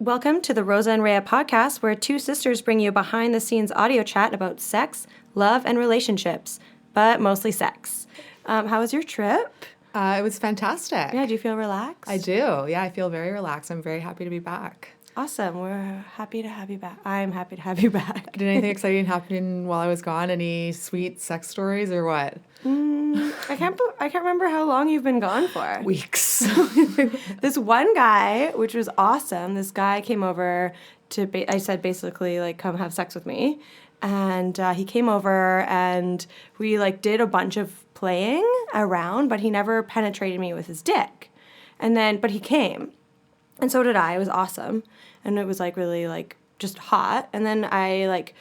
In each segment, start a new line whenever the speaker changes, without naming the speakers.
Welcome to the Rosa Rhea podcast, where two sisters bring you behind-the-scenes audio chat about sex, love, and relationships, but mostly sex. How was your trip?
It was fantastic.
Yeah, do you feel relaxed?
I do. Yeah, I feel very relaxed. I'm very happy to be back.
Awesome. We're happy to have you back. I'm happy to have you back.
Did anything exciting happen while I was gone? Any sweet sex stories or what?
I can't remember how long you've been gone for.
Weeks.
This one guy, which was awesome, this guy came over to, I said basically, like, come have sex with me. And he came over and we, like, did a bunch of playing around, but he never penetrated me with his dick. But he came. And so did I. It was awesome. And it was, like, really, like, just hot. And then I, like,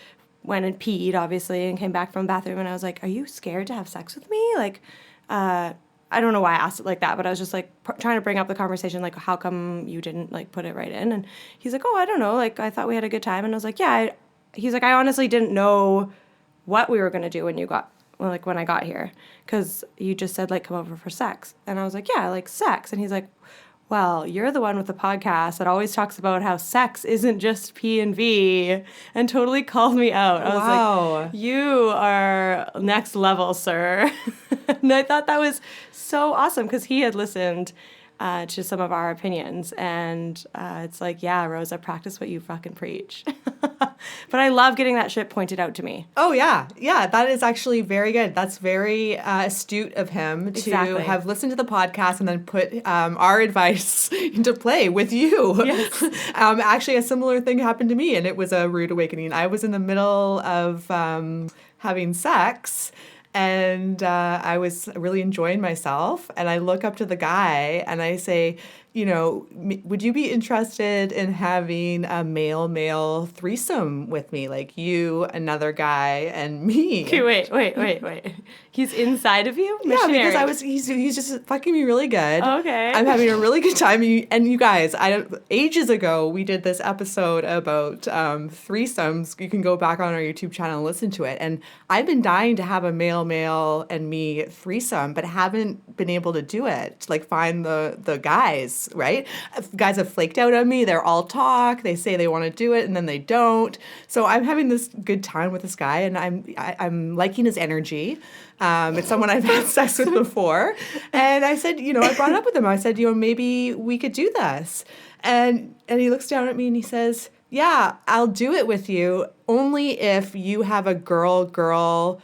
went and peed, obviously, and came back from the bathroom. And I was like, are you scared to have sex with me? Like, I don't know why I asked it like that, but I was just, like, trying to bring up the conversation, like, how come you didn't, like, put it right in? And he's like, oh, I don't know. Like, I thought we had a good time. And I was like, yeah. He's like, I honestly didn't know what we were going to do when I got here. Because you just said, like, come over for sex. And I was like, yeah, like, sex. And he's like, well, you're the one with the podcast that always talks about how sex isn't just P&V, and totally called me out. I was like, you are next level, sir. And I thought that was so awesome because he had listened to some of our opinions. And it's like, yeah, Rosa, practice what you fucking preach. But I love getting that shit pointed out to me.
Oh, yeah. Yeah, that is actually very good. That's very astute of him to have listened to the podcast and then put our advice into play with you.
Yes.
Actually, a similar thing happened to me, and it was a rude awakening. I was in the middle of having sex, and I was really enjoying myself. And I look up to the guy and I say, you know, would you be interested in having a male-male threesome with me? Like you, another guy, and me.
Okay, wait. He's inside of you?
Missionary. Yeah, because he's just fucking me really good.
Okay.
I'm having a really good time. And you guys, ages ago, we did this episode about threesomes. You can go back on our YouTube channel and listen to it. And I've been dying to have a male, and me threesome, but haven't been able to do it. Like find the guys, right? Guys have flaked out on me. They're all talk. They say they want to do it, and then they don't. So I'm having this good time with this guy, and I'm liking his energy. It's someone I've had sex with before. And I said, I brought it up with him. I said, maybe we could do this. And he looks down at me and he says, yeah, I'll do it with you only if you have a girl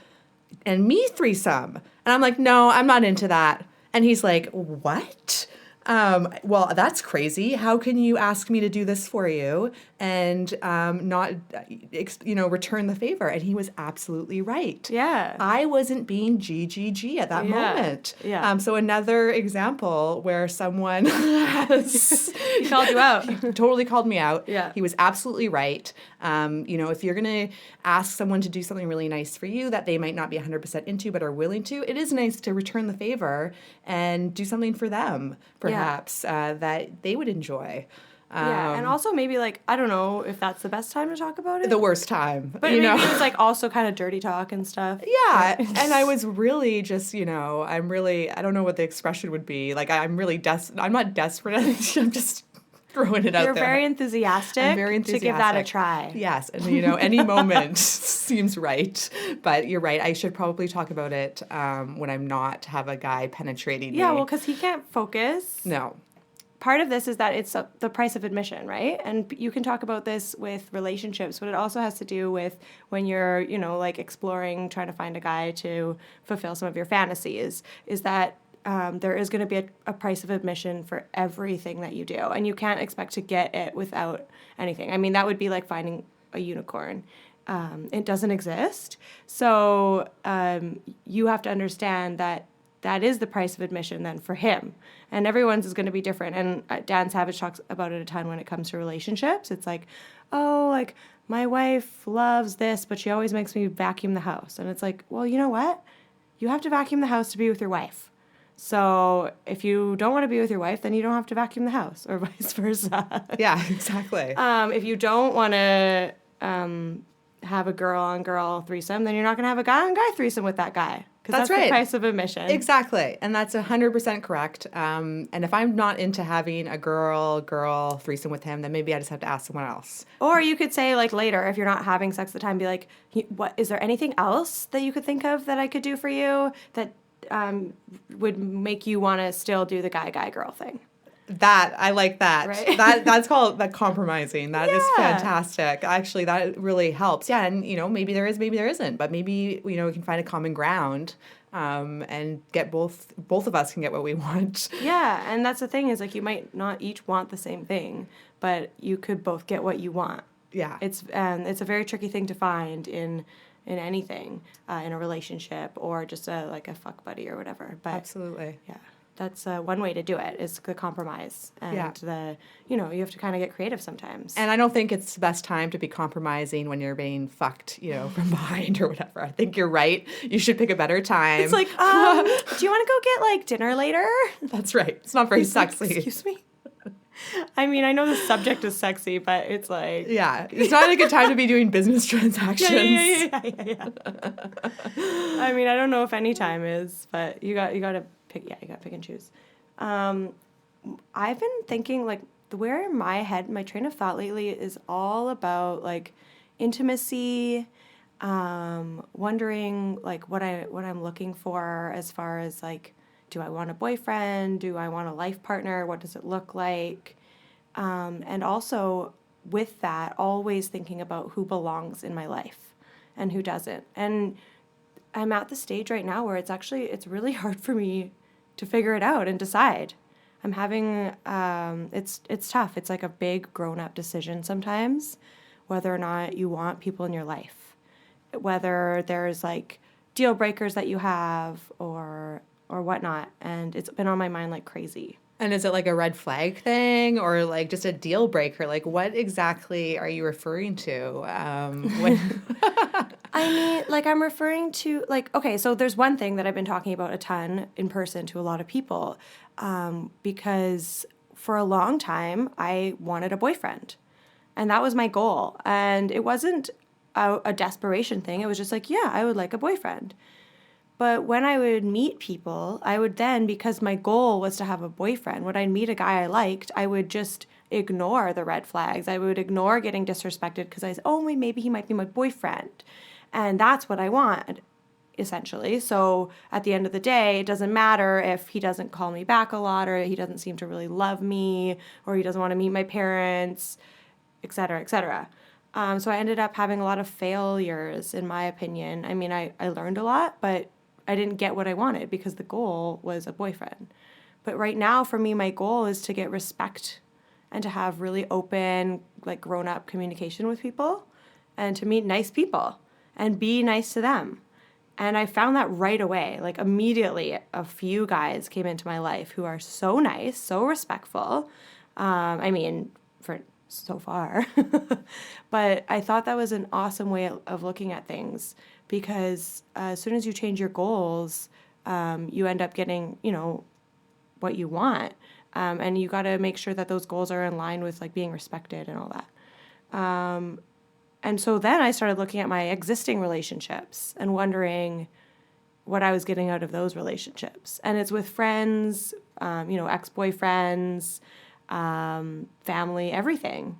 and me threesome. And I'm like, no, I'm not into that. And he's like, what? Well, that's crazy. How can you ask me to do this for you and not, return the favor? And he was absolutely right.
Yeah.
I wasn't being GGG at that moment.
Yeah.
So another example where someone has...
He called you out.
He totally called me out.
Yeah.
He was absolutely right. If you're going to ask someone to do something really nice for you that they might not be 100% into but are willing to, it is nice to return the favor and do something for them, perhaps, that they would enjoy.
And also maybe, like, I don't know if that's the best time to talk about it.
The worst time.
But maybe it was, like, also kind of dirty talk and stuff.
Yeah, and I was really just, I don't know what the expression would be. Like, I'm not desperate. I'm just throwing it out there.
You're very enthusiastic.
I'm very enthusiastic
to give that a try.
Yes, and any moment seems right. But you're right. I should probably talk about it when I'm not have a guy penetrating me.
Yeah, well, because he can't focus.
No.
Part of this is that it's the price of admission, right? And you can talk about this with relationships, but it also has to do with when you're, like exploring, trying to find a guy to fulfill some of your fantasies, is that there is going to be a price of admission for everything that you do. And you can't expect to get it without anything. I mean, that would be like finding a unicorn. It doesn't exist. So you have to understand that is the price of admission then for him. And everyone's is going to be different. And Dan Savage talks about it a ton when it comes to relationships. It's like, oh, like my wife loves this, but she always makes me vacuum the house. And it's like, well, you know what? You have to vacuum the house to be with your wife. So if you don't want to be with your wife, then you don't have to vacuum the house, or vice versa.
Yeah, exactly.
If you don't want to have a girl-on-girl threesome, then you're not going to have a guy-on-guy threesome with that guy. Because that's
right.
the price of admission.
Exactly. And that's 100% correct. And if I'm not into having a girl threesome with him, then maybe I just have to ask someone else.
Or you could say, like, later, if you're not having sex at the time, be like, what, is there anything else that you could think of that I could do for you that would make you want to still do the guy-girl thing?
That, I like that.
Right?
That's called that compromising. That is
Yeah.
fantastic. Actually, that really helps. Yeah, and maybe there is, maybe there isn't, but maybe we can find a common ground, and get both of us can get what we want.
Yeah, and that's the thing is, like, you might not each want the same thing, but you could both get what you want.
Yeah.
It's a very tricky thing to find in anything, in a relationship or just a fuck buddy or whatever. But
Absolutely.
yeah, that's one way to do it is the compromise and you have to kind of get creative sometimes.
And I don't think it's the best time to be compromising when you're being fucked, from behind or whatever. I think you're right. You should pick a better time.
It's like, do you want to go get like dinner later?
That's right. It's not very sexy.
Excuse me. I mean, I know the subject is sexy, but it's like...
Yeah. It's not a good time to be doing business transactions.
Yeah. I mean, I don't know if any time is, but you got to pick, you got to pick and choose. I've been thinking, like, where in my head, my train of thought lately is all about, like, intimacy, wondering, like, what I'm looking for as far as, like, do I want a boyfriend? Do I want a life partner? What does it look like? And also with that, always thinking about who belongs in my life and who doesn't. And I'm at the stage right now where it's really hard for me to figure it out and decide. I'm having, it's tough. It's like a big grown-up decision sometimes, whether or not you want people in your life, whether there's like deal breakers that you have or whatnot. And it's been on my mind like crazy.
And is it like a red flag thing or like just a deal breaker? Like what exactly are you referring to? When
I mean, like I'm referring to like, okay, so there's one thing that I've been talking about a ton in person to a lot of people, because for a long time I wanted a boyfriend and that was my goal. And it wasn't a desperation thing. It was just like, yeah, I would like a boyfriend. But when I would meet people, I would then, because my goal was to have a boyfriend, when I'd meet a guy I liked, I would just ignore the red flags. I would ignore getting disrespected because I said, oh, maybe he might be my boyfriend. And that's what I want, essentially. So at the end of the day, it doesn't matter if he doesn't call me back a lot or he doesn't seem to really love me or he doesn't want to meet my parents, et cetera, et cetera. So I ended up having a lot of failures, in my opinion. I mean, I learned a lot, but I didn't get what I wanted because the goal was a boyfriend. But right now, for me, my goal is to get respect and to have really open, like grown-up communication with people and to meet nice people and be nice to them. And I found that right away. Like immediately, a few guys came into my life who are so nice, so respectful. I mean, for so far. But I thought that was an awesome way of looking at things because as soon as you change your goals, you end up getting, what you want. And you got to make sure that those goals are in line with like being respected and all that. And so then I started looking at my existing relationships and wondering what I was getting out of those relationships. And it's with friends, ex-boyfriends, family, everything.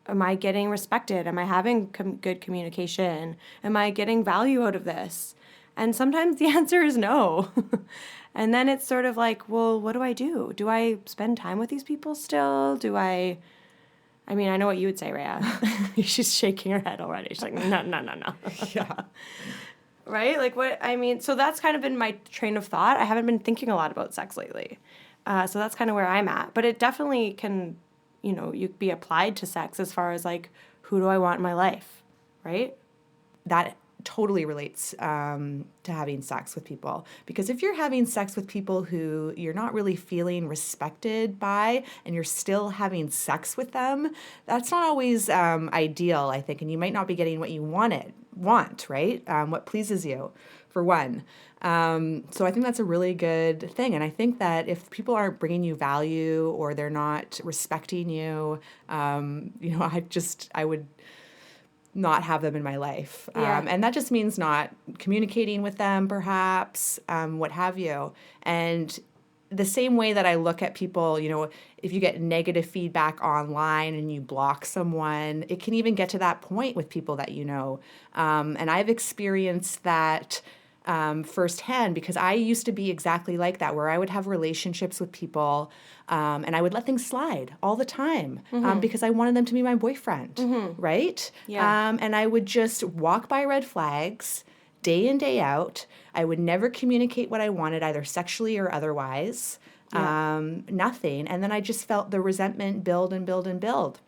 Am I getting respected? Am I having good communication? Am I getting value out of this? And sometimes the answer is no. And then it's sort of like, well, what do I do? Do I spend time with these people still? I know what you would say, Rhea. She's shaking her head already. She's like, no.
Yeah.
Right? Like what, so that's kind of been my train of thought. I haven't been thinking a lot about sex lately. So that's kind of where I'm at. But it definitely can, you be applied to sex as far as like, who do I want in my life, right?
That totally relates to having sex with people. Because if you're having sex with people who you're not really feeling respected by and you're still having sex with them, that's not always ideal, I think. And you might not be getting what you want, right? What pleases you, for one. So I think that's a really good thing. And I think that if people aren't bringing you value or they're not respecting you, I would not have them in my life.
Yeah.
And that just means not communicating with them, perhaps, what have you. And the same way that I look at people, you know, if you get negative feedback online and you block someone, it can even get to that point with people that you know. And I've experienced that firsthand, because I used to be exactly like that, where I would have relationships with people and I would let things slide all the time because I wanted them to be my boyfriend, right?
Yeah.
And I would just walk by red flags day in, day out. I would never communicate what I wanted, either sexually or otherwise. Nothing. And then I just felt the resentment build and build and build.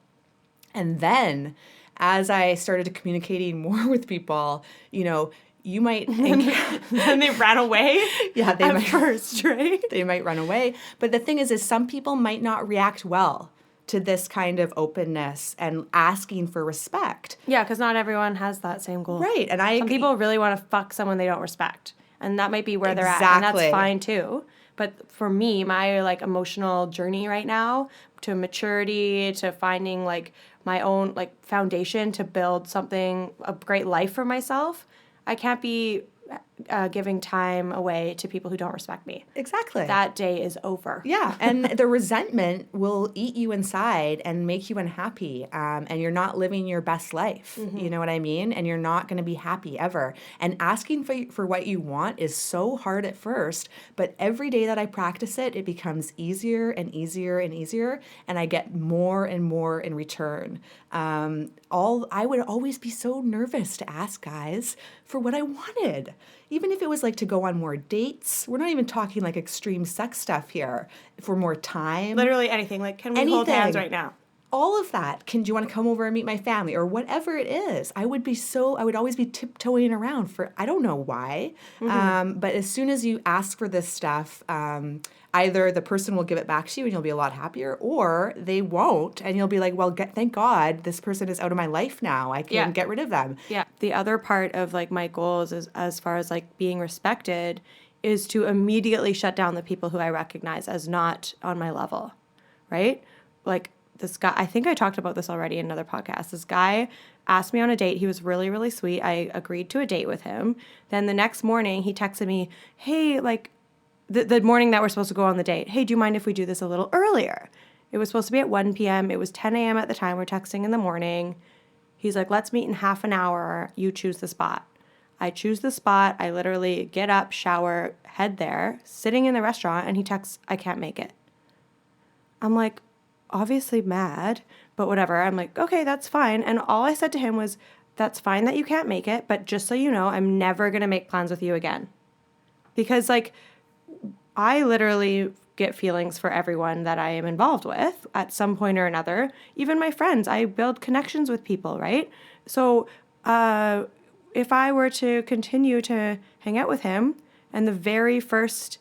And then as I started communicating more with people, you know, you might
And they ran away.
Yeah, they
at
might
first, right?
they might run away. But the thing is some people might not react well to this kind of openness and asking for respect.
Yeah, because not everyone has that same goal.
Right. And
Some people really want to fuck someone they don't respect. And that might be where they're at.
Exactly.
And that's fine too. But for me, my like emotional journey right now to maturity, to finding like my own like foundation to build something, a great life for myself, I can't be giving time away to people who don't respect me.
Exactly.
That day is over.
Yeah, and the resentment will eat you inside and make you unhappy, and you're not living your best life. You know what I mean? And you're not going to be happy ever. And asking for what you want is so hard at first, but every day that I practice it, it becomes easier and easier and easier, and I get more and more in return. I would always be so nervous to ask guys for what I wanted. Even if it was like to go on more dates, we're not even talking like extreme sex stuff here, for more time.
Literally anything. Like, can we hold hands right now?
All of that. Do you want to come over and meet my family or whatever it is? I would always be tiptoeing around for, I don't know why. But as soon as you ask for this stuff, either the person will give it back to you and you'll be a lot happier, or they won't and you'll be like, well, thank God this person is out of my life now. I can get rid of them.
Yeah. The other part of like my goals is, as far as like being respected, is to immediately shut down the people who I recognize as not on my level, right? Like, this guy, I think I talked about this already in another podcast. This guy asked me on a date. He was really, really sweet. I agreed to a date with him. Then the next morning, he texted me, hey, like, the morning that we're supposed to go on the date, hey, do you mind if we do this a little earlier? It was supposed to be at 1 p.m. It was 10 a.m. at the time. We're texting in the morning. He's like, let's meet in half an hour. You choose the spot. I choose the spot. I literally get up, shower, head there, sitting in the restaurant, and he texts, I can't make it. I'm like, obviously mad, but whatever. I'm like, okay, that's fine. And all I said to him was, that's fine that you can't make it, but just so you know, I'm never going to make plans with you again. Because, like, I literally get feelings for everyone that I am involved with at some point or another. Even my friends, I build connections with people, right? So if I were to continue to hang out with him, and the very first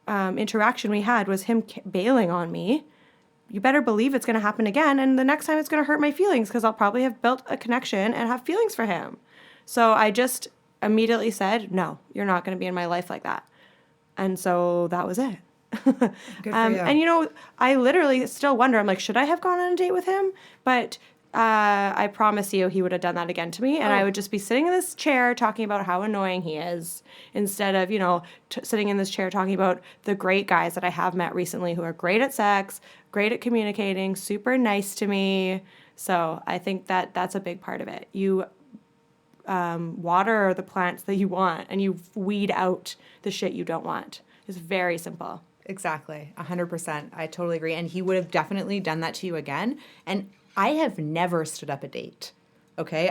interaction we had was him bailing on me, you better believe it's going to happen again. And the next time it's going to hurt my feelings, because I'll probably have built a connection and have feelings for him. So I just immediately said, no, you're not going to be in my life like that. And so that was it.
Good for you.
And, you know, I literally still wonder, I'm like, should I have gone on a date with him? But I promise you he would have done that again to me. And I would just be sitting in this chair talking about how annoying he is, instead of, you know, sitting in this chair talking about the great guys that I have met recently who are great at sex, great at communicating, super nice to me. So I think that that's a big part of it. You water the plants that you want, and you weed out the shit you don't want. It's very simple.
Exactly. 100%. I totally agree. And he would have definitely done that to you again. And I have never stood up a date. Okay?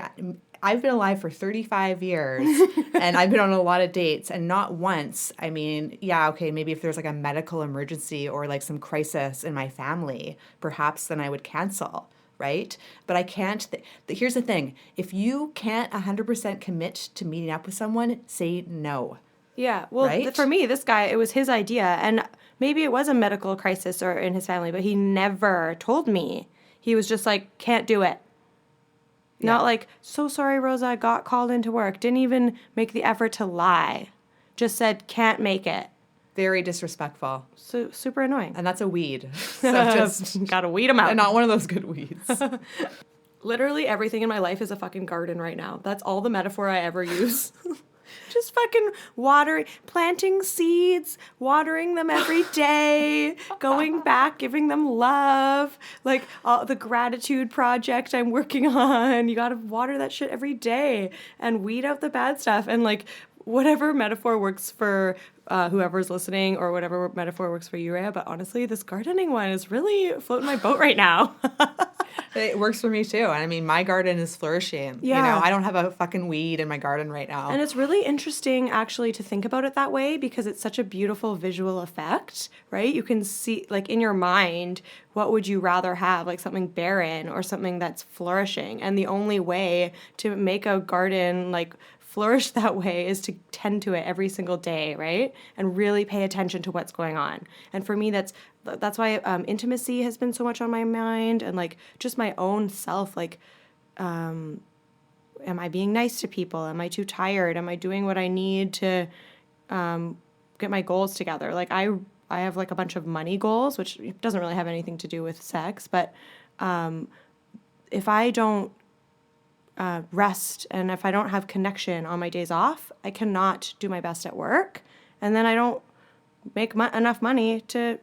I've been alive for 35 years and I've been on a lot of dates, and not once. I mean, yeah, okay, maybe if there's like a medical emergency or like some crisis in my family, perhaps then I would cancel, right? But I can't. Here's the thing. If you can't 100% commit to meeting up with someone, say no.
Yeah, well,
right?
For me, this guy, it was his idea, and maybe it was a medical crisis or in his family, but he never told me. He was just like, can't do it. Yeah. Not like, so sorry, Rosa, I got called into work. Didn't even make the effort to lie. Just said, can't make it.
Very disrespectful.
So super annoying.
And that's a weed. So just
gotta weed them out.
And not one of those good weeds.
Literally everything in my life is a fucking garden right now. That's all the metaphor I ever use. Just fucking watering, planting seeds, watering them every day, going back, giving them love. Like the gratitude project I'm working on. You got to water that shit every day and weed out the bad stuff. And like whatever metaphor works for whoever's listening or whatever metaphor works for you, Rhea. But honestly, this gardening one is really floating my boat right now.
It works for me too. And I mean, my garden is flourishing.
Yeah.
You know, I don't have a fucking weed in my garden right now.
And it's really interesting actually to think about it that way because it's such a beautiful visual effect, right? You can see, like in your mind, what would you rather have, like something barren or something that's flourishing? And the only way to make a garden like flourish that way is to tend to it every single day, right? And really pay attention to what's going on. And for me, that's why intimacy has been so much on my mind, and like just my own self, like am I being nice to people? Am I too tired? Am I doing what I need to get my goals together? Like I have like a bunch of money goals, which doesn't really have anything to do with sex, but if I don't rest and if I don't have connection on my days off, I cannot do my best at work, and then I don't make enough money to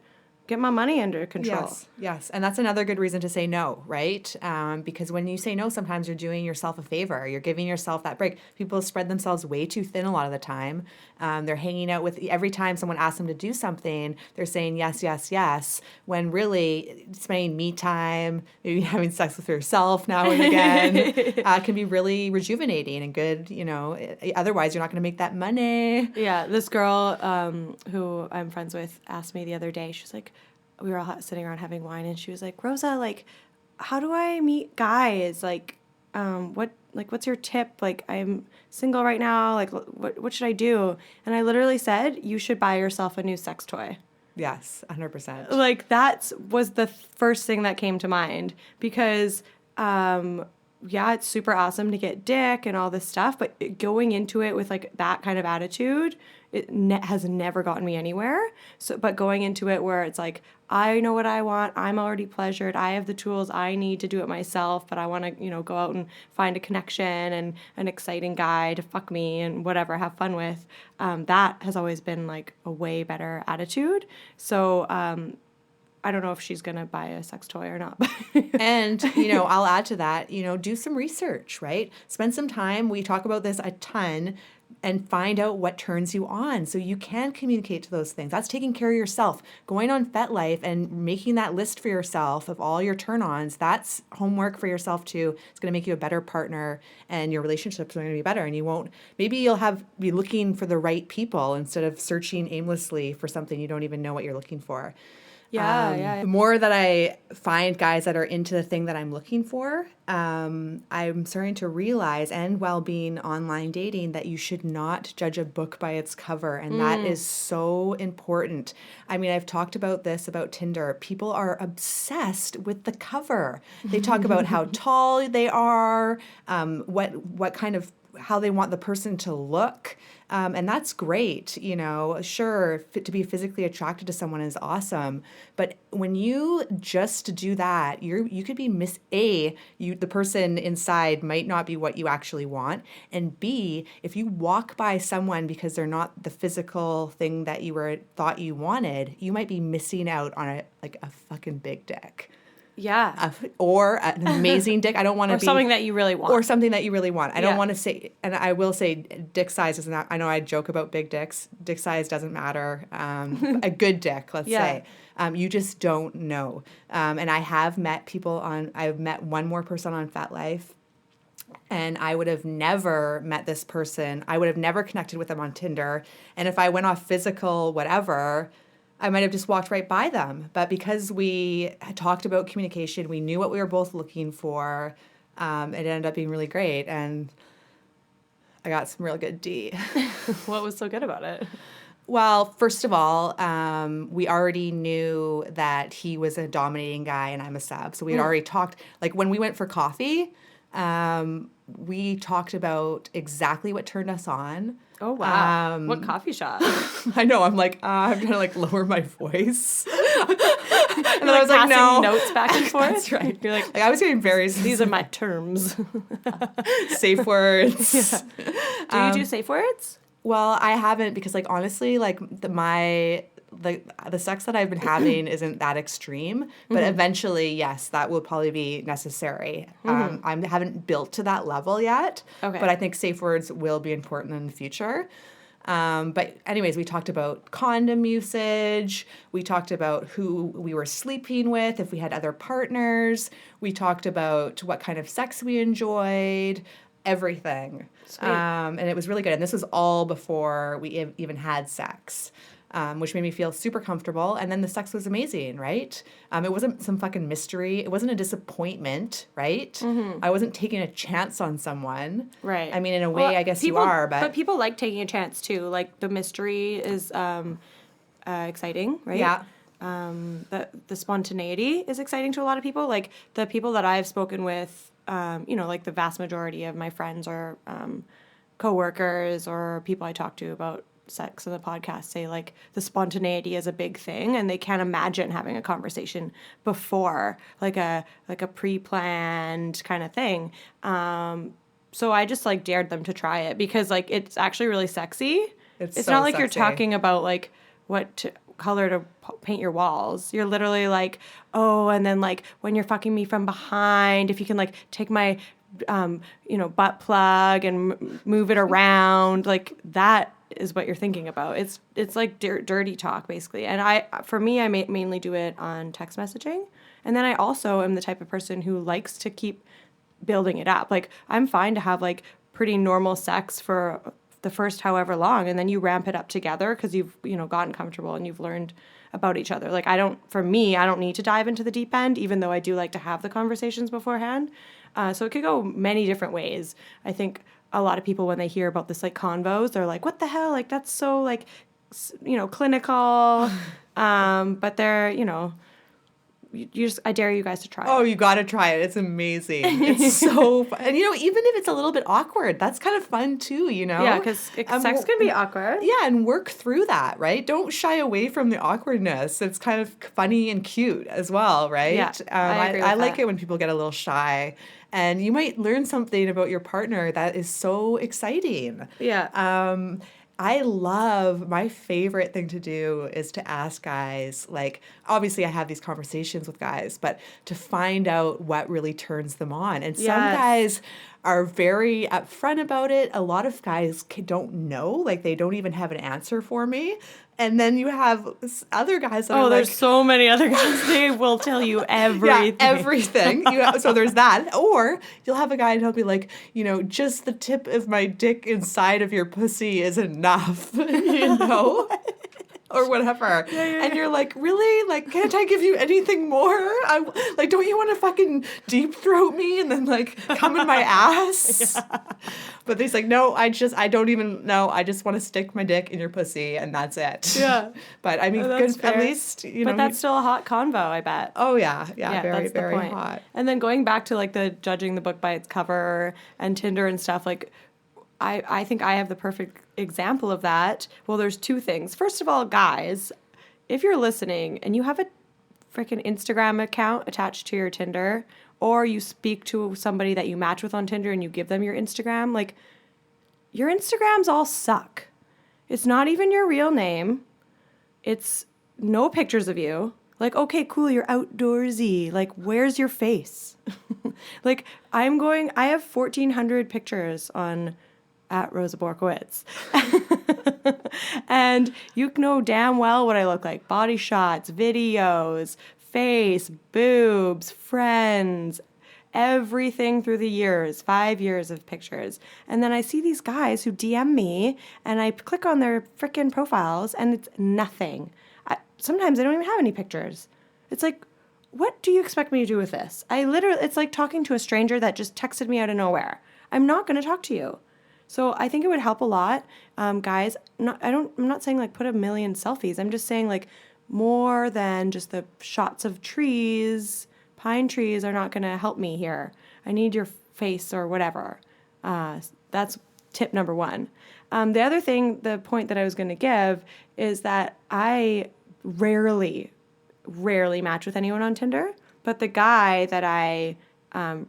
get my money under control.
Yes. And that's another good reason to say no, right? Because when you say no, sometimes you're doing yourself a favor. You're giving yourself that break. People spread themselves way too thin a lot of the time. They're hanging out with, every time someone asks them to do something, they're saying yes, yes, yes, when really spending me time, maybe having sex with yourself now and again can be really rejuvenating and good, you know. Otherwise, you're not going to make that money.
Yeah, this girl who I'm friends with asked me the other day, she was like, we were all sitting around having wine, and she was like, Rosa, like, how do I meet guys? Like, what's your tip? Like, I'm single right now. Like, what should I do? And I literally said, you should buy yourself a new sex toy.
Yes, 100%.
Like, that was the first thing that came to mind because, yeah, it's super awesome to get dick and all this stuff, but going into it with like that kind of attitude, it has never gotten me anywhere. So, but going into it where it's like, I know what I want. I'm already pleasured. I have the tools I need to do it myself, but I want to, you know, go out and find a connection and an exciting guy to fuck me and whatever, have fun with. That has always been like a way better attitude. So, I don't know if she's going to buy a sex toy or not.
And, you know, I'll add to that, you know, do some research, right? Spend some time. We talk about this a ton, and find out what turns you on so you can communicate to those things. That's taking care of yourself. Going on FetLife and making that list for yourself of all your turn-ons, that's homework for yourself too. It's going to make you a better partner, and your relationships are going to be better, and you won't, maybe you'll be looking for the right people instead of searching aimlessly for something you don't even know what you're looking for.
Yeah.
The more that I find guys that are into the thing that I'm looking for, I'm starting to realize, and while being online dating, that you should not judge a book by its cover. And that is so important. I mean, I've talked about this about Tinder. People are obsessed with the cover. They talk about how tall they are, what kind of, how they want the person to look. And that's great, you know, sure, to be physically attracted to someone is awesome. But when you just do that, you could be the person inside might not be what you actually want. And B, if you walk by someone because they're not the physical thing that you thought you wanted, you might be missing out on a fucking big dick.
Yeah.
Or an amazing dick. I don't want to be...
something that you really want.
Or something that you really want. I don't want to say... And I will say dick size is not... I know I joke about big dicks. Dick size doesn't matter. A good dick, let's say. You just don't know. And I have met people on... I've met one more person on FetLife. And I would have never met this person. I would have never connected with them on Tinder. And if I went off physical whatever... I might have just walked right by them. But because we had talked about communication, we knew what we were both looking for, it ended up being really great. And I got some real good D.
What was so good about it?
Well, first of all, we already knew that he was a dominating guy and I'm a sub. So we had already talked, like when we went for coffee, we talked about exactly what turned us on.
Oh, wow. What coffee shop?
I know. I'm like, I'm going to like lower my voice. then I was like, no.
Notes back and forth.
That's right.
You're like,
I was getting very
these are my terms.
safe words.
Yeah. Do you do safe words?
Well, I haven't because, like, honestly, like the sex that I've been having isn't that extreme, but eventually, yes, that will probably be necessary. I haven't built to that level yet,
Okay.
but I think safe words will be important in the future. But anyways, we talked about condom usage. We talked about who we were sleeping with, if we had other partners. We talked about what kind of sex we enjoyed, everything.
Sweet.
And it was really good. And this was all before we even had sex, which made me feel super comfortable. And then the sex was amazing, right? It wasn't some fucking mystery. It wasn't a disappointment, right? I wasn't taking a chance on someone.
Right.
I mean, in a way, I guess
people,
you are, but
people like taking a chance too. Like the mystery is exciting, right?
yeah.
The spontaneity is exciting to a lot of people. Like the people that I've spoken with, like the vast majority of my friends or coworkers or people I talk to about sex in the podcast say like the spontaneity is a big thing and they can't imagine having a conversation before like a pre-planned kind of thing. So I just like dared them to try it because like it's actually really sexy. It's
so
not like you're
sexy.
talking about like color to paint your walls. You're literally like, oh, and then like when you're fucking me from behind, if you can like take my butt plug and move it around, like that is what you're thinking about. It's like dirty talk basically. And I mainly do it on text messaging. And then I also am the type of person who likes to keep building it up. Like I'm fine to have like pretty normal sex for the first however long, and then you ramp it up together because you've gotten comfortable and you've learned about each other. Like I don't need to dive into the deep end, even though I do like to have the conversations beforehand. So it could go many different ways. I think a lot of people when they hear about this like convos, they're like, "What the hell? Like that's so like clinical," but they're I dare you guys to try
Oh,
it.
you got to try it. It's amazing. It's so fun. And, even if it's a little bit awkward, that's kind of fun too,
Yeah, because sex can be awkward.
Yeah, and work through that, right? Don't shy away from the awkwardness. It's kind of funny and cute as well, right?
Yeah, I agree with
I like
that.
it when people get a little shy. And you might learn something about your partner that is so exciting.
Yeah.
My favorite thing to do is to ask guys, like, obviously I have these conversations with guys, but to find out what really turns them on. And some guys are very upfront about it. A lot of guys don't know, like they don't even have an answer for me. And then you have other guys that are
there's
like,
so many other guys. They will tell you everything.
yeah, everything. So there's that. Or you'll have a guy and he'll be like, just the tip of my dick inside of your pussy is enough, or whatever. And you're like, really? Like, can't I give you anything more? Don't you want to fucking deep throat me and then like come in my ass? Yeah. But he's like, no, I don't even know. I just want to stick my dick in your pussy and that's it.
Yeah.
But I mean, good, at least,
But that's still a hot convo, I bet.
Oh, yeah. Yeah, very,
that's the
very
point.
hot.
And then going back to like the judging the book by its cover and Tinder and stuff, like I think I have the perfect example of that. Well, there's two things. First of all, guys, if you're listening and you have a freaking Instagram account attached to your Tinder, or you speak to somebody that you match with on Tinder and you give them your Instagram, like your Instagrams all suck. It's not even your real name. It's no pictures of you. Like, okay, cool, you're outdoorsy. Like, where's your face? Like, I have 1,400 pictures on at Rosa Borkowitz. And you know damn well what I look like. Body shots, videos, face, boobs, friends, everything through the years, 5 years of pictures. And then I see these guys who DM me and I click on their frickin' profiles and it's nothing. Sometimes they don't even have any pictures. It's like, what do you expect me to do with this? It's like talking to a stranger that just texted me out of nowhere. I'm not going to talk to you. So I think it would help a lot, guys. I'm not saying like put a million selfies. I'm just saying like more than just the shots of trees. Pine trees are not going to help me here. I need your face or whatever. That's tip number one. The other thing, the point that I was going to give is that I rarely rarely match with anyone on Tinder. But the guy that I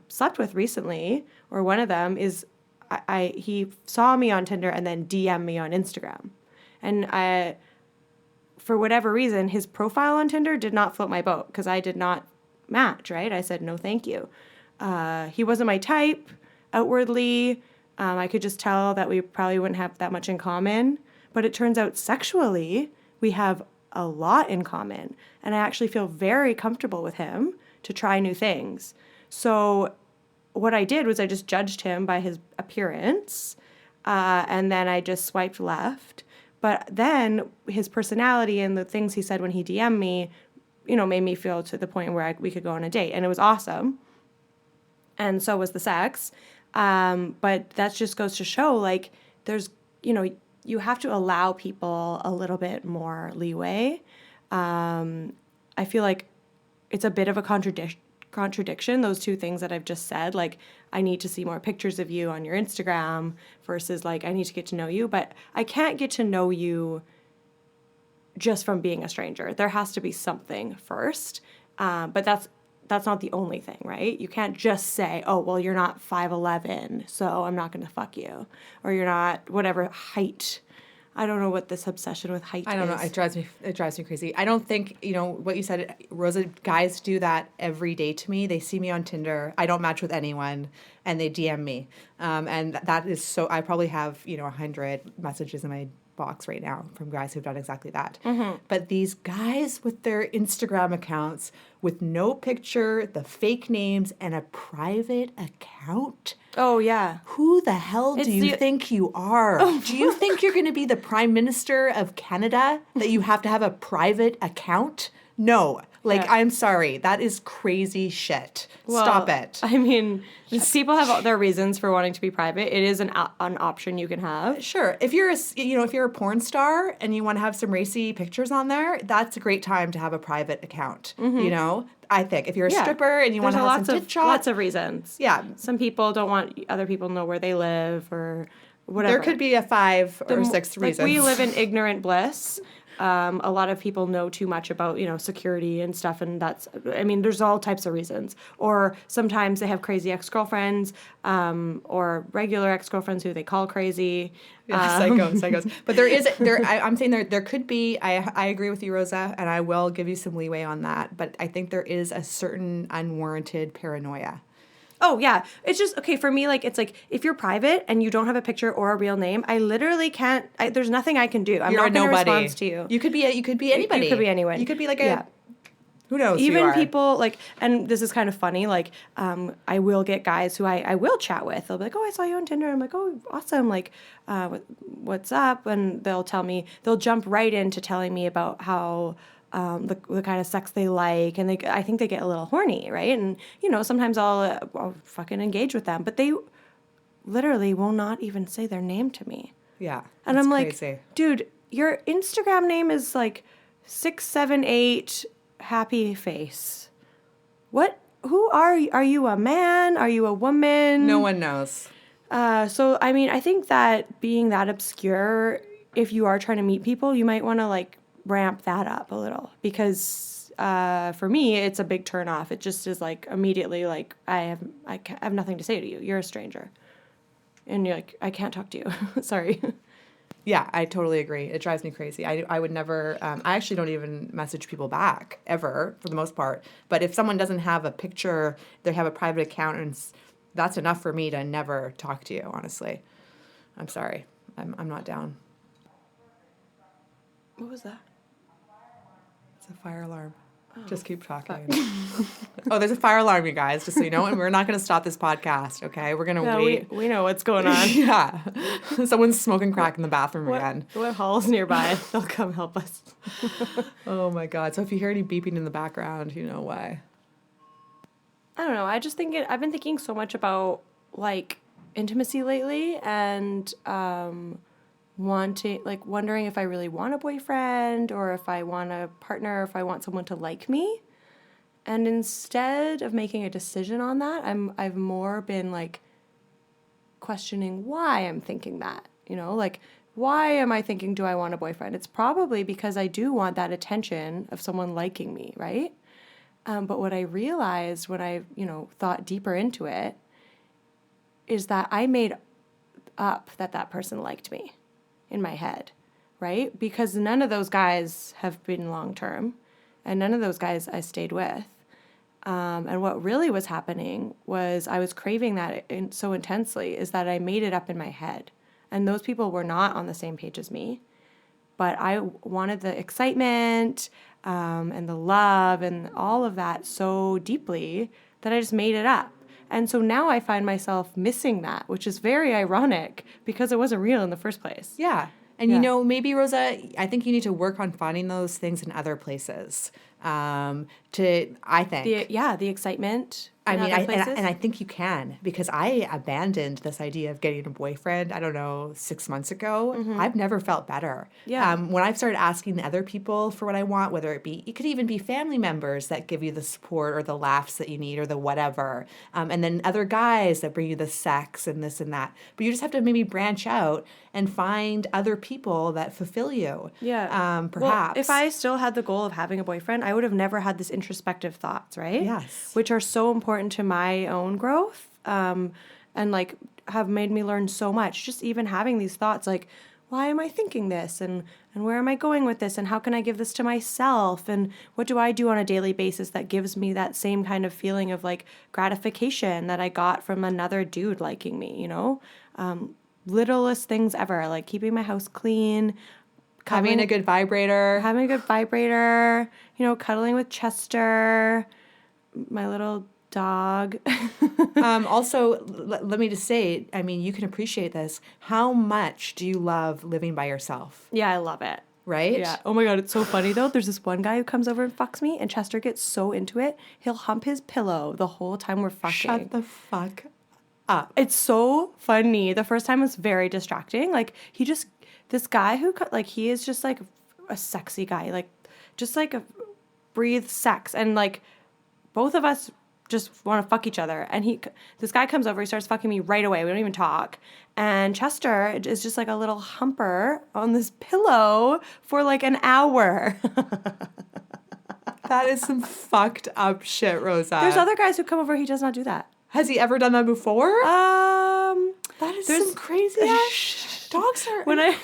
slept with recently, or one of them, he saw me on Tinder and then DM'd me on Instagram. And for whatever reason, his profile on Tinder did not float my boat because I did not match, right? I said, no, thank you. He wasn't my type outwardly. I could just tell that we probably wouldn't have that much in common. But it turns out sexually, we have a lot in common. And I actually feel very comfortable with him to try new things. So what I did was I just judged him by his appearance. And then I just swiped left. But then his personality and the things he said when he DM'd me, made me feel to the point where we could go on a date. And it was awesome. And so was the sex. But that just goes to show, like, there's, you have to allow people a little bit more leeway. I feel like it's a bit of a contradiction, those two things that I've just said. Like, I need to see more pictures of you on your Instagram versus, like, I need to get to know you. But I can't get to know you just from being a stranger. There has to be something first. But that's not the only thing, right? You can't just say, oh, well, you're not 5'11", so I'm not going to fuck you. Or you're not whatever height. I don't know what this obsession with height is.
I don't know. It drives me crazy. I don't think, what you said, Rosa, guys do that every day to me. They see me on Tinder. I don't match with anyone, and they DM me. And that is so, I probably have, 100 messages in my box right now from guys who've done exactly that. Mm-hmm. But these guys with their Instagram accounts with no picture, the fake names, and a private account.
Oh, yeah.
Who the hell do you think you are? Do you think you're going to be the Prime Minister of Canada that you have to have a private account? No. I'm sorry. That is crazy shit.
Well,
stop it.
I mean, people have their reasons for wanting to be private. It is an option you can have.
Sure. If you're a porn star and you want to have some racy pictures on there, that's a great time to have a private account. Mm-hmm. I think if you're a stripper and you want to have some tit shots.
Lots of reasons.
Yeah.
Some people don't want other people to know where they live or whatever.
There could be a 5 or 6 reasons.
We live in ignorant bliss. A lot of people know too much about, security and stuff, and there's all types of reasons. Or sometimes they have crazy ex-girlfriends, or regular ex-girlfriends who they call crazy.
Yeah, psychos. But I'm saying there could be, I agree with you, Rosa, and I will give you some leeway on that, but I think there is a certain unwarranted paranoia.
Oh, yeah. It's just, okay, for me, it's if you're private and you don't have a picture or a real name, I literally can't, there's nothing I can do. I'm not going to respond to you.
You could be anybody.
You could be anyone.
You could be who knows
even
who you are.
People, and this is kind of funny, I will get guys who I will chat with. They'll be like, oh, I saw you on Tinder. I'm like, oh, awesome. What's up? And they'll jump right into telling me about how, the kind of sex they like, and I think they get a little horny, right? And sometimes I'll fucking engage with them, but they literally will not even say their name to me.
Yeah,
and I'm
crazy.
Like, dude, your Instagram name is 678 happy face. What? Who are you? Are you a man? Are you a woman?
No one knows.
So I think that being that obscure, if you are trying to meet people, you might want to ramp that up a little, because for me it's a big turn off. It just is immediately I have nothing to say to you. You're a stranger, and you're I can't talk to you. Sorry.
Yeah, I totally agree. It drives me crazy. I would never. I actually don't even message people back ever, for the most part. But if someone doesn't have a picture, they have a private account, and that's enough for me to never talk to you. Honestly, I'm sorry. I'm not down.
What was that?
It's a fire alarm. Oh, just keep talking. Oh, there's a fire alarm, you guys, just so you know. And we're not going to stop this podcast, okay? We're going to wait.
We know what's going on.
Yeah. Someone's smoking crack in the bathroom again.
What hall's nearby? They'll come help us.
Oh, my God. So if you hear any beeping in the background, you know why.
I don't know. I just think I've been thinking so much about, intimacy lately, and wondering if I really want a boyfriend, or if I want a partner, or if I want someone to like me. And instead of making a decision on that, I've more been questioning why I'm thinking that. why am I thinking, do I want a boyfriend? It's probably because I do want that attention of someone liking me, right? But what I realized when I, thought deeper into it is that I made up that person liked me in my head, right? Because none of those guys have been long-term, and none of those guys I stayed with. And what really was happening was I was craving that so intensely is that I made it up in my head. And those people were not on the same page as me. But I wanted the excitement and the love and all of that so deeply that I just made it up. And so now I find myself missing that, which is very ironic because it wasn't real in the first place.
Yeah. And, maybe, Rosa, I think you need to work on finding those things in other places.
The excitement.
And I think you can, because I abandoned this idea of getting a boyfriend, I don't know, 6 months ago. Mm-hmm. I've never felt better.
Yeah.
When I've started asking other people for what I want, whether it could even be family members that give you the support or the laughs that you need or the whatever. And then other guys that bring you the sex and this and that. But you just have to maybe branch out and find other people that fulfill you.
Yeah.
Perhaps.
Well, if I still had the goal of having a boyfriend, I would have never had this introspective thoughts, right?
Yes.
Which are so important to my own growth, and like have made me learn so much. Just even having these thoughts, like, why am I thinking this, and where am I going with this, and how can I give this to myself, and what do I do on a daily basis that gives me that same kind of feeling of like gratification that I got from another dude liking me, littlest things ever, like keeping my house clean,
having a good vibrator,
cuddling with Chester, my little dog.
Also, let me just say, you can appreciate this. How much do you love living by yourself?
Yeah, I love it.
Right?
Yeah. Oh my God, it's so funny though. There's this one guy who comes over and fucks me, and Chester gets so into it, he'll hump his pillow the whole time we're fucking.
Shut the fuck up.
It's so funny. The first time was very distracting. Like, this guy who, like, he is just like a sexy guy, like, just like breathes sex, and like both of us just want to fuck each other. And this guy comes over, he starts fucking me right away. We don't even talk. And Chester is just like a little humper on this pillow for like an hour.
That is some fucked up shit, Rosa.
There's other guys who come over, he does not do that.
Has he ever done that before? That is some crazy ass. Dogs are incredible.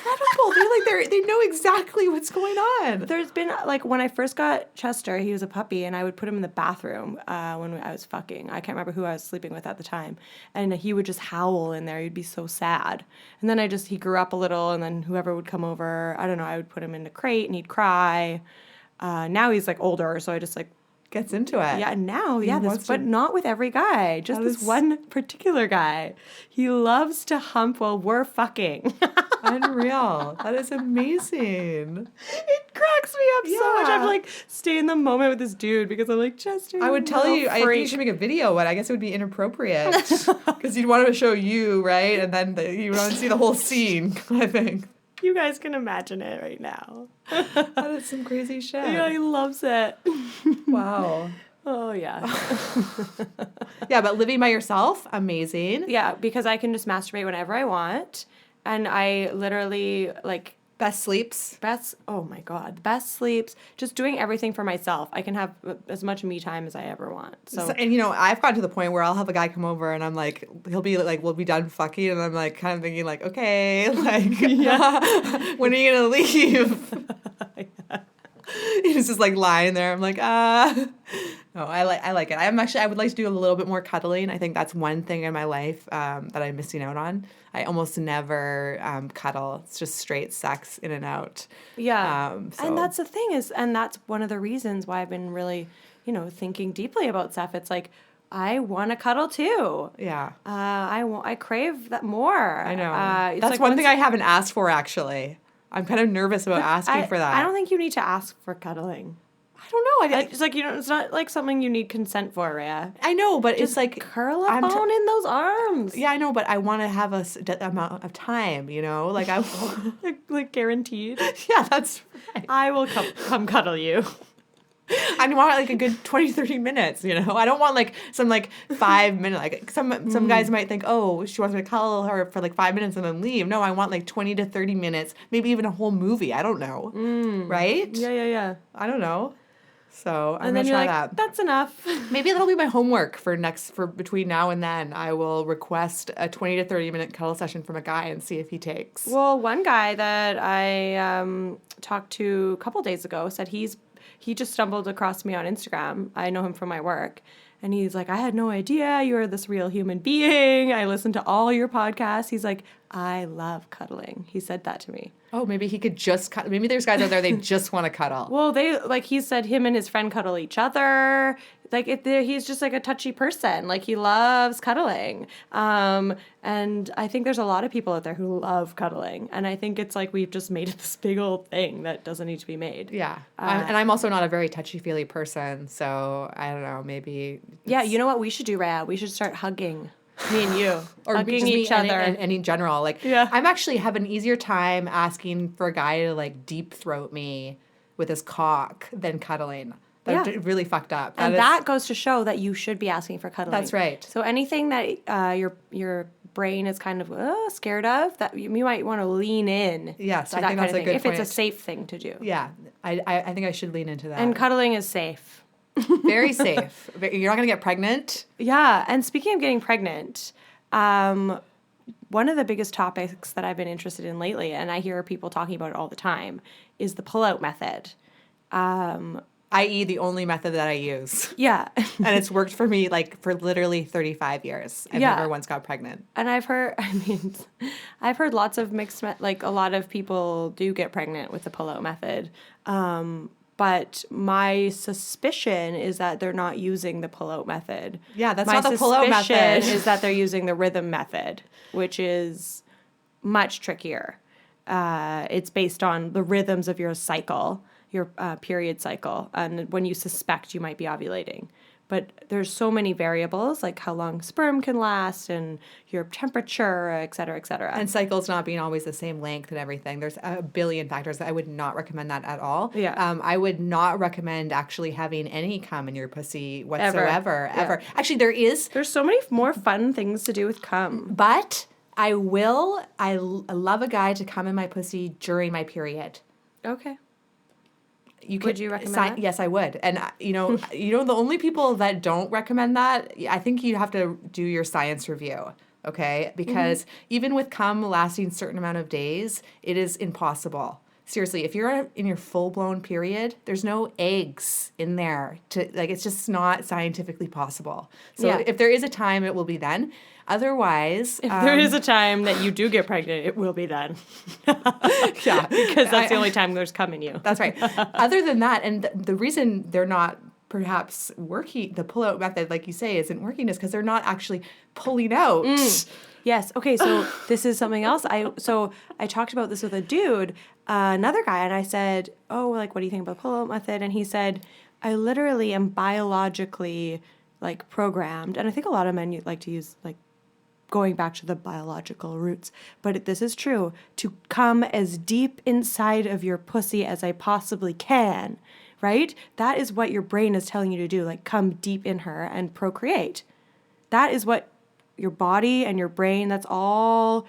They know exactly what's going on.
There's been, like, when I first got Chester, he was a puppy, and I would put him in the bathroom when I was fucking. I can't remember who I was sleeping with at the time. And he would just howl in there. He'd be so sad. And then he grew up a little, and then whoever would come over, I don't know, I would put him in a crate, and he'd cry. Now he's, like, older, so I just, like,
gets into it.
Yeah, now, but not with every guy. Just this one particular guy. He loves to hump while we're fucking.
Unreal. That is amazing.
It cracks me up so much. I'm like, stay in the moment with this dude because I'm like, Chester.
I would tell you, I think you should make a video, but I guess it would be inappropriate because you'd want to show you, right? And then you want to see the whole scene, I think.
You guys can imagine it right now.
That is some crazy shit.
Yeah, he loves it.
Wow.
Oh, yeah.
Yeah, but living by yourself, amazing.
Yeah, because I can just masturbate whenever I want. And I literally, like...
Best sleeps.
Oh, my God. Best sleeps. Just doing everything for myself. I can have as much me time as I ever want. So
and, I've gotten to the point where I'll have a guy come over and I'm like, he'll be like, we'll be done fucking. And I'm like, kind of thinking like, okay, like, when are you going to leave? Yeah. He's just like lying there. I'm like, No, I like it. I would like to do a little bit more cuddling. I think that's one thing in my life that I'm missing out on. I almost never cuddle. It's just straight sex in and out.
Yeah. And that's the thing and that's one of the reasons why I've been really, thinking deeply about stuff. It's like, I want to cuddle too.
Yeah.
I crave that more.
I know. That's like one thing I haven't asked for, actually. I'm kind of nervous about asking for that.
I don't think you need to ask for cuddling.
I don't know.
It's like, it's not like something you need consent for, Rhea.
I know, but
just
it's like...
curl up on in those arms.
Yeah, I know, but I want to have a amount of time, Like, I...
like guaranteed?
Yeah, that's right.
I will come cuddle you.
I want like a good 20, 30 minutes, you know? I don't want like some like 5 minute, like some guys might think, oh, she wants me to cuddle her for like 5 minutes and then leave. No, I want like 20 to 30 minutes, maybe even a whole movie. I don't know. Right?
Yeah.
I don't know. So I'm
And
going
then
to
you're
try
like,
that.
that's enough.
Maybe that'll be my homework for between now and then. I will request a 20 to 30 minute cuddle session from a guy and see if he takes.
Well, one guy that I talked to a couple days ago said he just stumbled across me on Instagram. I know him from my work. And he's like, I had no idea you were this real human being. I listened to all your podcasts. He's like, I love cuddling. He said that to me.
Oh, maybe he could just cuddle. Maybe there's guys out there, they just want to cuddle.
Well, he said him and his friend cuddle each other. Like, he's just like a touchy person. Like, he loves cuddling. And I think there's a lot of people out there who love cuddling. And I think it's like we've just made it this big old thing that doesn't need to be made.
Yeah. And I'm also not a very touchy-feely person. So, I don't know, maybe.
Yeah, you know what we should do, Rhea? We should start hugging. Me and you.
Or
hugging
just
each other.
And in general. Like,
Yeah.
I'm actually have an easier time asking for a guy to, like, deep throat me with his cock than cuddling. That's really fucked up.
That goes to show that you should be asking for cuddling.
That's right.
So anything that your brain is kind of scared of, that you might want to lean in.
Yes,
to
I
that
think
kind
that's
of
a
thing,
good
if
point.
it's a safe thing to do.
Yeah, I think I should lean into that.
And cuddling is safe.
Very safe. You're not going to get pregnant.
Yeah, and speaking of getting pregnant, one of the biggest topics that I've been interested in lately, and I hear people talking about it all the time, is the pull-out method.
I.e. the only method that I use.
Yeah.
And it's worked for me like for literally 35 years. I've never once got pregnant.
And I've heard lots of like a lot of people do get pregnant with the pull-out method. But my suspicion is that they're not using the pull-out method.
Yeah, that's not the pull-out method.
My suspicion is that they're using the rhythm method, which is much trickier. It's based on the rhythms of your cycle, your period cycle, and when you suspect you might be ovulating. But there's so many variables, like how long sperm can last and your temperature, et cetera, et cetera.
And cycles not being always the same length and everything. There's a billion factors. I would not recommend that at all.
Yeah.
I would not recommend actually having any cum in your pussy whatsoever, ever.
Yeah.
Actually, there's
so many more fun things to do with cum.
But I love a guy to come in my pussy during my period.
Okay.
Would
you recommend that?
Yes, I would. And the only people that don't recommend that, I think you have to do your science review, okay? Because even with cum lasting a certain amount of days, it is impossible. Seriously, if you're in your full-blown period, there's no eggs in there it's just not scientifically possible. So if there is a time, it will be then. Otherwise,
if there is a time that you do get pregnant, it will be then.
Yeah,
because that's the only time there's cum in you.
That's right. Other than that, and the reason they're not perhaps working, the pull-out method, like you say, isn't working is because they're not actually pulling out.
Yes. Okay. So this is something else. I talked about this with a dude, another guy, and I said, "Oh, like, what do you think about the pull-out method?" And he said, "I literally am biologically like programmed," and I think a lot of men like to use like going back to the biological roots, but this is true, to come as deep inside of your pussy as I possibly can, right? That is what your brain is telling you to do, like come deep in her and procreate. That is what your body and your brain, that's all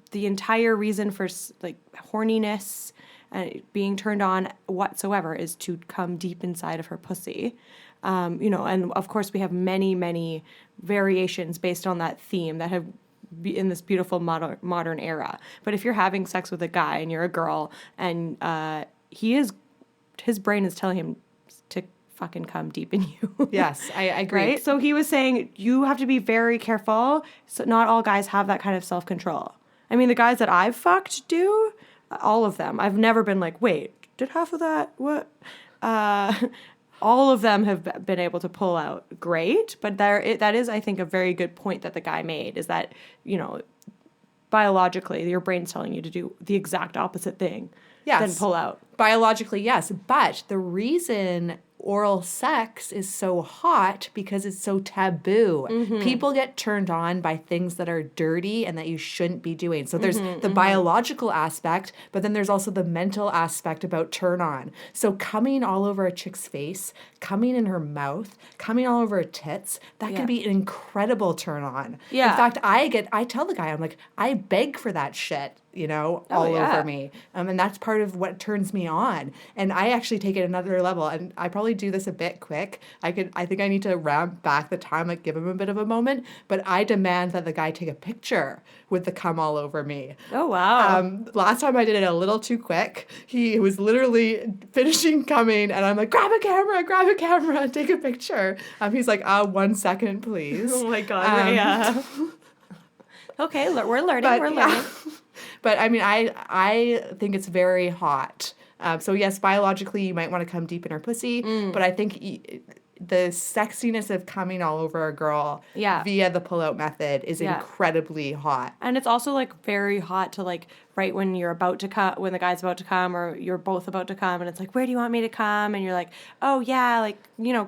the entire reason for like horniness and being turned on whatsoever is to come deep inside of her pussy. And of course we have many, many variations based on that theme that have in this beautiful modern era. But if you're having sex with a guy and you're a girl and his brain is telling him to fucking come deep in you.
Yes, I agree.
Right? So he was saying you have to be very careful. So not all guys have that kind of self-control. I mean, the guys that I've fucked do, all of them. I've never been like, wait, did half of that? What? All of them have been able to pull out great, but that is, I think, a very good point that the guy made, is that, biologically, your brain's telling you to do the exact opposite thing than pull out.
Biologically, yes. But the reason oral sex is so hot because it's so taboo. People get turned on by things that are dirty and that you shouldn't be doing. So there's the biological aspect, but then there's also the mental aspect about turn on. So coming all over a chick's face, coming in her mouth, coming all over her tits, that can be an incredible turn on.
Yeah.
In fact, I tell the guy, I'm like, I beg for that shit, all over me. And that's part of what turns me on. And I actually take it another level. And I probably do this a bit quick. I think I need to ramp back the time, like give him a bit of a moment. But I demand that the guy take a picture with the cum all over me.
Oh, wow.
Last time I did it a little too quick. He was literally finishing coming, and I'm like, grab a camera, take a picture. He's like, 1 second, please.
Oh my God, Rhea. Okay, we're learning. We're learning.
Yeah. But I mean, I think it's very hot. So yes, biologically, you might want to come deep in her pussy, but I think the sexiness of coming all over a girl via the pull-out method is incredibly hot.
And it's also like very hot to like right when you're about to come, when the guy's about to come, or you're both about to come, and it's like, where do you want me to come? And you're like, oh yeah, like,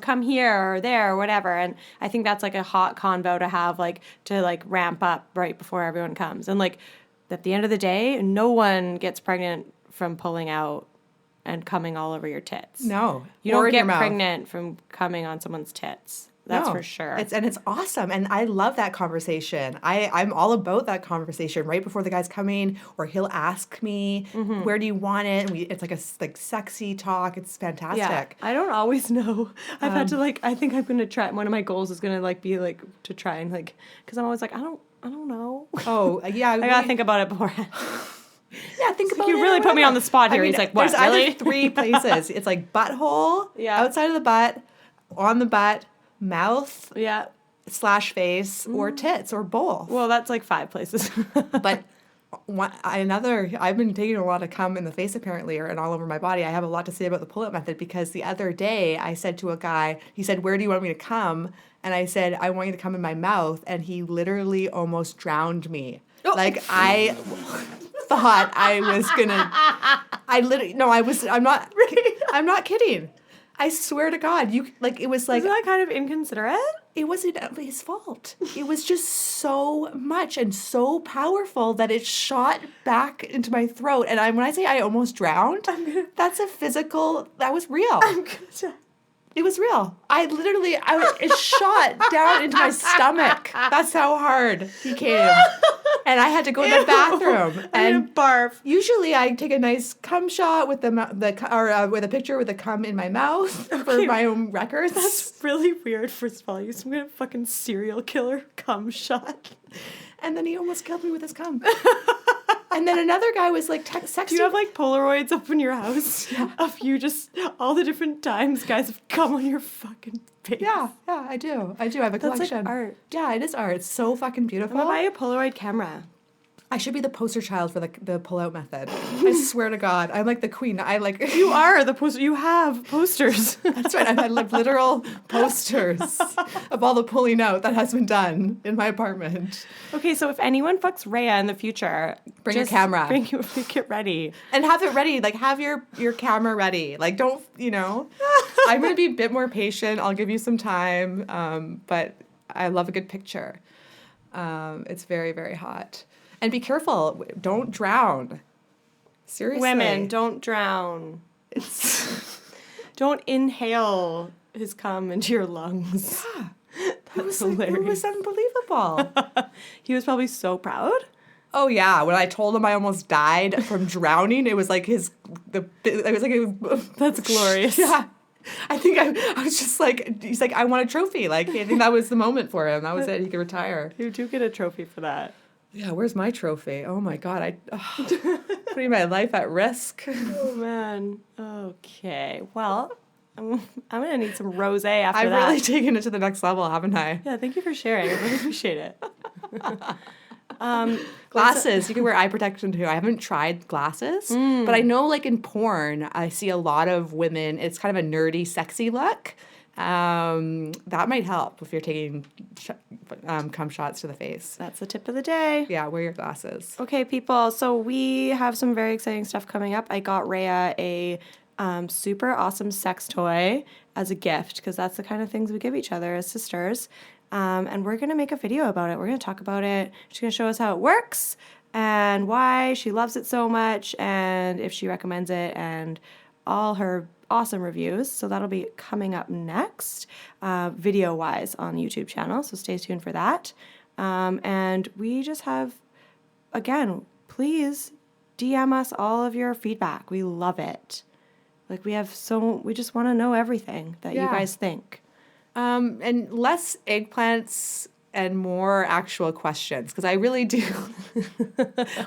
come here or there or whatever. And I think that's like a hot convo to have, like, to like ramp up right before everyone comes. And like at the end of the day, no one gets pregnant from pulling out and coming all over your tits.
No.
You don't get pregnant from coming on someone's tits. That's for sure.
It's awesome. And I love that conversation. I'm all about that conversation right before the guy's coming, or he'll ask me, where do you want it? And it's like a sexy talk. It's fantastic.
Yeah. I don't always know. I've had to I think I'm going to try, one of my goals is going to be like to try and because I'm always like, I don't know.
Oh, yeah.
I got to think about it beforehand.
Yeah, think about it.
You really put me on the spot here. He's like, what,
there's
really?
Either 3 places. It's like butthole, outside of the butt, on the butt, mouth, / face, or tits, or both.
Well, that's like 5 places.
But I've been taking a lot of cum in the face apparently, and all over my body. I have a lot to say about the pull-out method, because the other day I said to a guy, he said, where do you want me to come? And I said, I want you to come in my mouth. And he literally almost drowned me. Oh. Like, I thought I was gonna, I'm not kidding. I swear to God, it was like.
Isn't that kind of inconsiderate?
It wasn't his fault. It was just so much and so powerful that it shot back into my throat. And when I say I almost drowned, that was real. It was real. It shot down into my stomach. That's how hard he came. And I had to go to the bathroom.
And barf.
Usually I take a nice cum shot with with a picture with the cum in my mouth for my own records.
That's really weird, first of all. You're some kind of fucking serial killer cum shot.
And then he almost killed me with his cum. And then another guy was like texting.
Do you have like Polaroids up in your house of you just all the different times guys have come on your fucking face?
Yeah, I do. I have a collection.
That's like art.
Yeah, it is art. It's so fucking beautiful.
I'm gonna buy a Polaroid camera.
I should be the poster child for the pull-out method. I swear to God, I'm like the queen.
You are the poster. You have posters.
That's right. I have literal posters of all the pulling out that has been done in my apartment.
Okay, so if anyone fucks Rhea in the future,
bring your camera.
Get ready.
And have it ready. Like, have your camera ready. Like, don't, I'm going to be a bit more patient. I'll give you some time. But I love a good picture. It's very, very hot. And be careful. Don't drown. Seriously.
Women, don't drown. Don't inhale his cum into your lungs.
Yeah.
That's hilarious.
It was unbelievable.
He was probably so proud.
Oh yeah, when I told him I almost died from drowning, it was like
that's glorious.
Yeah. I think I was just like, he's like, I want a trophy. Like, I think that was the moment for him. That was it. He could retire.
You do get a trophy for that.
Yeah, where's my trophy? Oh my God, putting my life at risk.
Oh man. Okay. Well, I'm gonna need some rosé after that.
I've really taken it to the next level, haven't I?
Yeah, thank you for sharing. I really appreciate it.
Glasses. You can wear eye protection too. I haven't tried glasses, but I know like in porn, I see a lot of women, it's kind of a nerdy, sexy look. That might help if you're taking cum shots to the face.
That's the tip of the day.
Yeah, wear your glasses.
Okay, people. So we have some very exciting stuff coming up. I got Rhea a super awesome sex toy, as a gift, because that's the kind of things we give each other as sisters. And we're going to make a video about it. We're going to talk about it. She's going to show us how it works and why she loves it so much and if she recommends it and all her awesome reviews. So that'll be coming up next, video-wise on the YouTube channel. So stay tuned for that. And we just have, again, please DM us all of your feedback. We love it. Like we just want to know everything that you guys think.
And less eggplants and more actual questions, because I really do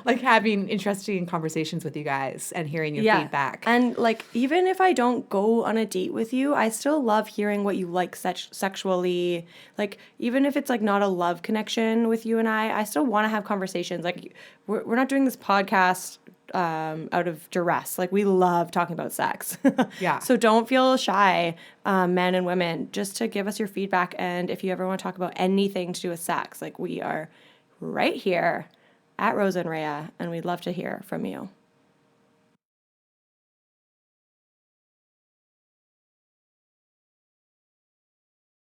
like having interesting conversations with you guys and hearing your feedback.
And like, even if I don't go on a date with you, I still love hearing what you like sexually. Like, even if it's like not a love connection with you and I still want to have conversations. Like, we're not doing this podcast out of duress. Like, we love talking about sex.
Yeah.
So don't feel shy, men and women, just to give us your feedback. And if you ever want to talk about anything to do with sex, like, we are right here at Rosa Rhea, and we'd love to hear from you.